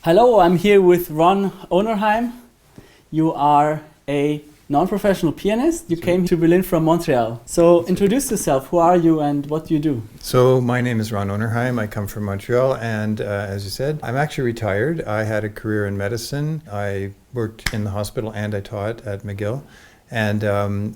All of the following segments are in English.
Hello, I'm here with Ron Onerheim. You are a non-professional pianist. You came to Berlin from Montreal. So introduce yourself. Who are you and what do you do? So my name is Ron Onerheim. I come from Montreal and as you said, I'm actually retired. I had a career in medicine. I worked in the hospital and I taught at McGill. And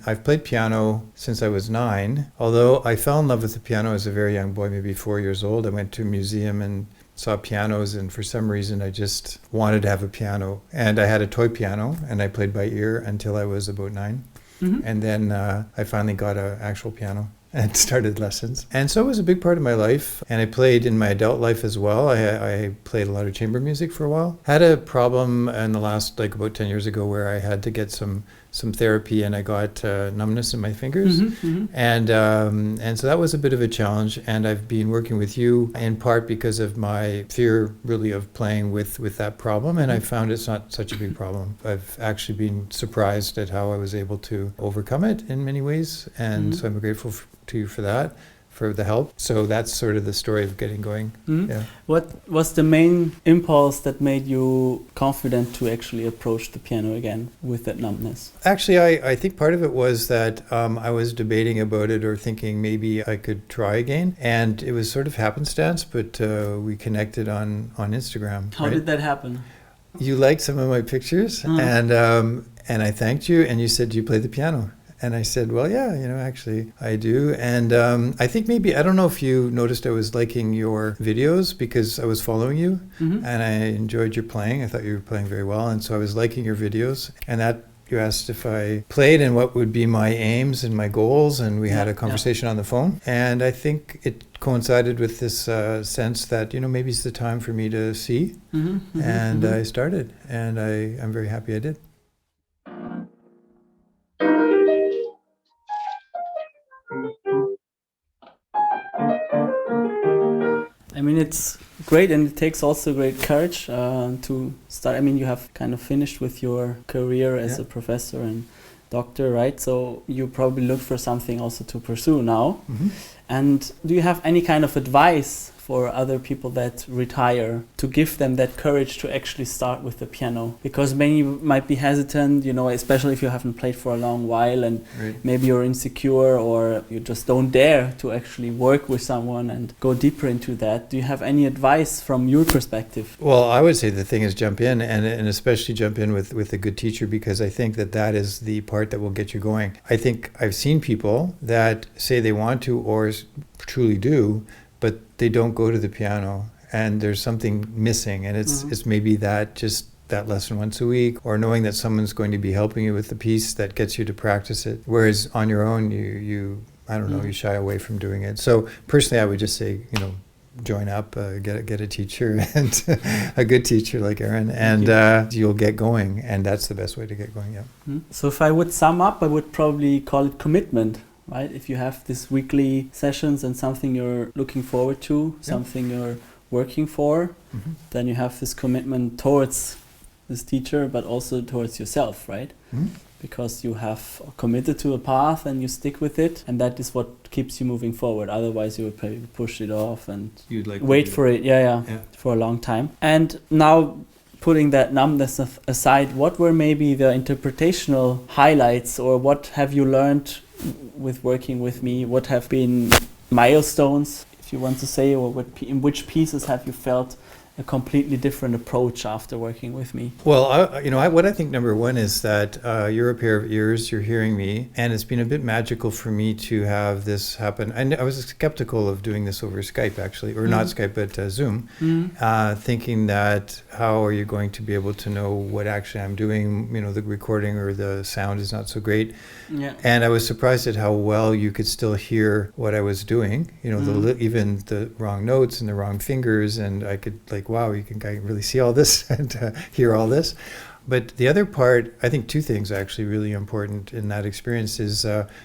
I've played piano since I was 9, although I fell in love with the piano as a very young boy, maybe 4 years old. I went to a museum and saw pianos, and for some reason I just wanted to have a piano. And I had a toy piano, and I played by ear until I was about 9. Mm-hmm. And then I finally got an actual piano and started lessons. And so it was a big part of my life. And I played in my adult life as well. I played a lot of chamber music for a while. Had a problem in the last, about 10 years ago, where I had to get some therapy, and I got numbness in my fingers. Mm-hmm, mm-hmm. And so that was a bit of a challenge. And I've been working with you in part because of my fear really of playing with that problem. And I found it's not such a big problem. I've actually been surprised at how I was able to overcome it in many ways. And so I'm grateful to you for that, for the help. So that's sort of the story of getting going. Mm-hmm. Yeah. What was the main impulse that made you confident to actually approach the piano again with that numbness? Actually, I think part of it was that I was debating about it or thinking maybe I could try again. And it was sort of happenstance, but we connected on Instagram. How did that happen? You liked some of my pictures and I thanked you and you said, "Do you play the piano?" And I said, well, yeah, actually I do. And I think maybe, I don't know if you noticed I was liking your videos because I was following you and I enjoyed your playing. I thought you were playing very well. And so I was liking your videos, and that you asked if I played and what would be my aims and my goals. And we had a conversation on the phone. And I think it coincided with this sense that, maybe it's the time for me to see. And I started, and I'm very happy I did. I mean, it's great, and it takes also great courage to start. I mean, you have kind of finished with your career as a professor and doctor, right? So you probably look for something also to pursue now. Mm-hmm. And do you have any kind of advice for other people that retire to give them that courage to actually start with the piano? Because many might be hesitant, especially if you haven't played for a long while and maybe you're insecure or you just don't dare to actually work with someone and go deeper into that. Do you have any advice from your perspective? Well, I would say the thing is jump in and especially jump in with a good teacher, because I think that is the part that will get you going. I think I've seen people that say they want to or truly do, but they don't go to the piano and there's something missing, and it's maybe that lesson once a week, or knowing that someone's going to be helping you with the piece that gets you to practice it, whereas on your own you you shy away from doing it. So personally I would just say join up, get a teacher and a good teacher like Aaron, and you'll get going, and that's the best way to get going. So if I would sum up, I would probably call it commitment. Right? If you have these weekly sessions and something you're looking forward to, something you're working for, then you have this commitment towards this teacher, but also towards yourself, right? Because you have committed to a path and you stick with it, and that is what keeps you moving forward. Otherwise, you would probably push it off and wait for it, for a long time. And now, putting that numbness aside, what were maybe the interpretational highlights, or what have you learned with working with me? What have been milestones, if you want to say, or in which pieces have you felt a completely different approach after working with me? Well, what I think number one is that you're a pair of ears, you're hearing me, and it's been a bit magical for me to have this happen. I was skeptical of doing this over Skype, actually, or not Skype, but Zoom, thinking that how are you going to be able to know what actually I'm doing? The recording or the sound is not so great. Yeah. And I was surprised at how well you could still hear what I was doing, even the wrong notes and the wrong fingers, and I could wow, you can really see all this and hear all this. But the other part, I think two things actually really important in that experience is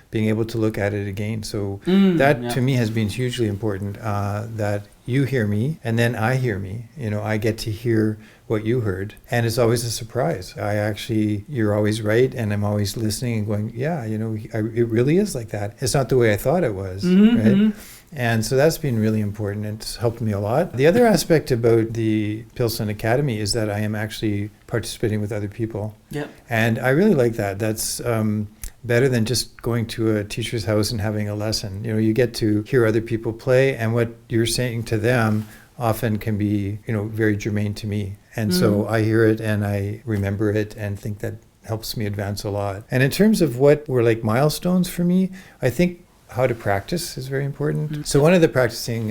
being able to look at it again. So to me has been hugely important, that you hear me and then I hear me. I get to hear what you heard, and it's always a surprise. You're always right, and I'm always listening and going, it really is like that. It's not the way I thought it was, right? And so that's been really important. It's helped me a lot. The other aspect about the Pilsen Academy is that I am actually participating with other people. Yeah. And I really like that. That's better than just going to a teacher's house and having a lesson. You know, you get to hear other people play, and what you're saying to them often can be, you know, very germane to me. And so I hear it and I remember it and think that helps me advance a lot. And in terms of what were like milestones for me, I think how to practice is very important. So one of the practicing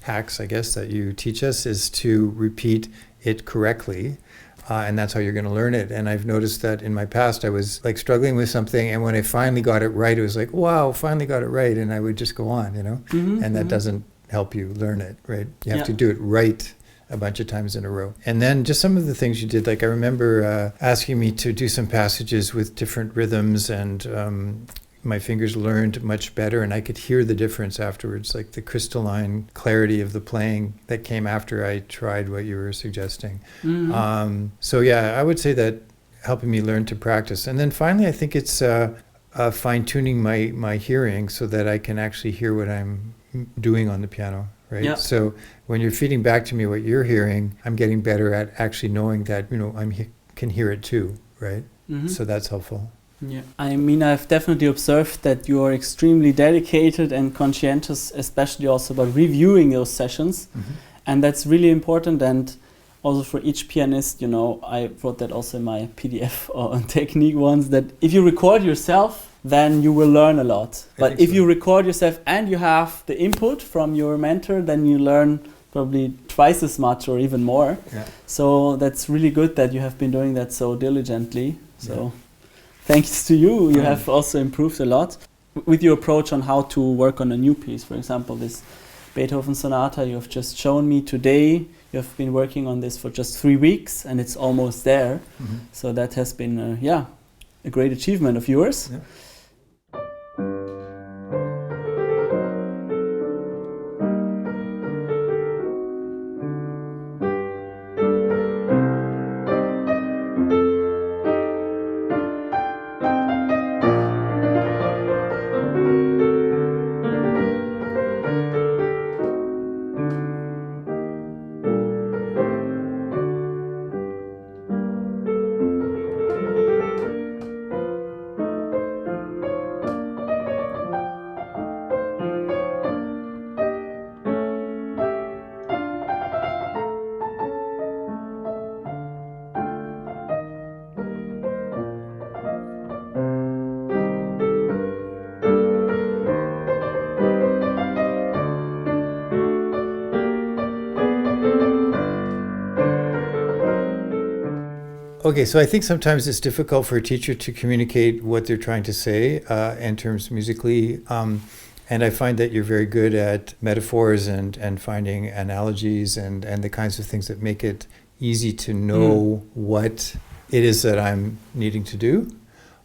hacks, I guess, that you teach us is to repeat it correctly. And that's how you're going to learn it. And I've noticed that in my past, I was like struggling with something. And when I finally got it right, it was like, wow, finally got it right. And I would just go on, you know, and that doesn't help you learn it, right? You have to do it right a bunch of times in a row. And then just some of the things you did, like I remember asking me to do some passages with different rhythms, and my fingers learned much better and I could hear the difference afterwards, like the crystalline clarity of the playing that came after I tried what you were suggesting. So yeah, I would say that helping me learn to practice. And then finally, I think it's fine-tuning my hearing so that I can actually hear what I'm doing on the piano, right? Yeah. So when you're feeding back to me what you're hearing, I'm getting better at actually knowing that, you know, can hear it too, right? So that's helpful. Yeah, I mean, I've definitely observed that you are extremely dedicated and conscientious, especially also about reviewing those sessions. And that's really important. And also for each pianist, you know, I wrote that also in my PDF on technique once, that if you record yourself, then you will learn a lot. But if you record yourself and you have the input from your mentor, then you learn probably twice as much or even more. Yeah. So that's really good that you have been doing that so diligently. So thanks to you, you have also improved a lot with your approach on how to work on a new piece. For example, this Beethoven Sonata you have just shown me today. You have been working on this for just 3 weeks and it's almost there. So that has been, a great achievement of yours. Yeah. Okay, so I think sometimes it's difficult for a teacher to communicate what they're trying to say in terms musically. And I find that you're very good at metaphors and finding analogies and the kinds of things that make it easy to know what it is that I'm needing to do.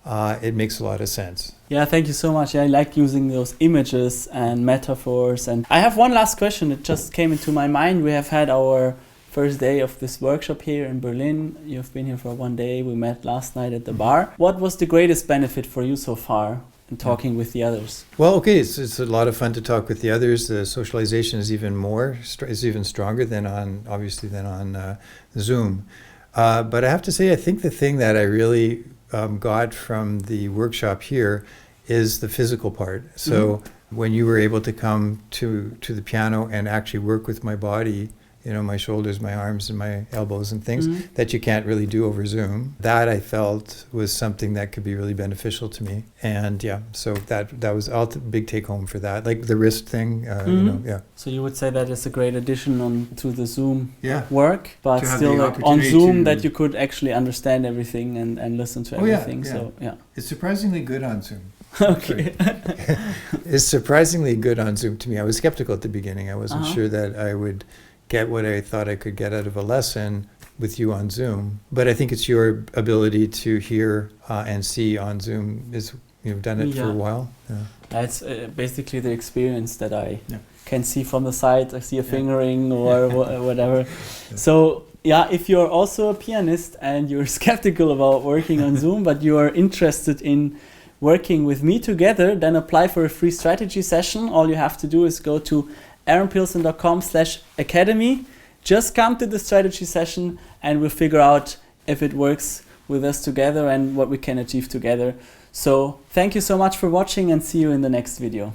It makes a lot of sense. Yeah, thank you so much. I like using those images and metaphors. And I have one last question that just came into my mind. We have had our first day of this workshop here in Berlin. You've been here for 1 day. We met last night at the bar. What was the greatest benefit for you so far in talking with the others? Well, okay, it's a lot of fun to talk with the others. The socialization is even stronger than on Zoom. But I have to say, I think the thing that I really got from the workshop here is the physical part. So when you were able to come to the piano and actually work with my body, you know, my shoulders, my arms, and my elbows and things that you can't really do over Zoom. That I felt was something that could be really beneficial to me. And so that was all big take home for that. Like the wrist thing, you know, So you would say that is a great addition to the Zoom work, but still like on Zoom that you could actually understand everything and listen to everything. So it's surprisingly good on Zoom. Okay. It's surprisingly good on Zoom to me. I was skeptical at the beginning. I wasn't sure that I would get what I thought I could get out of a lesson with you on Zoom. But I think it's your ability to hear and see on Zoom. You've done it for a while. That's basically the experience that I can see from the side. I see a fingering or whatever. So if you're also a pianist and you're skeptical about working on Zoom, but you are interested in working with me together, then apply for a free strategy session. All you have to do is go to aaronpilson.com/academy. Just come to the strategy session and we'll figure out if it works with us together and what we can achieve together. So thank you so much for watching and see you in the next video.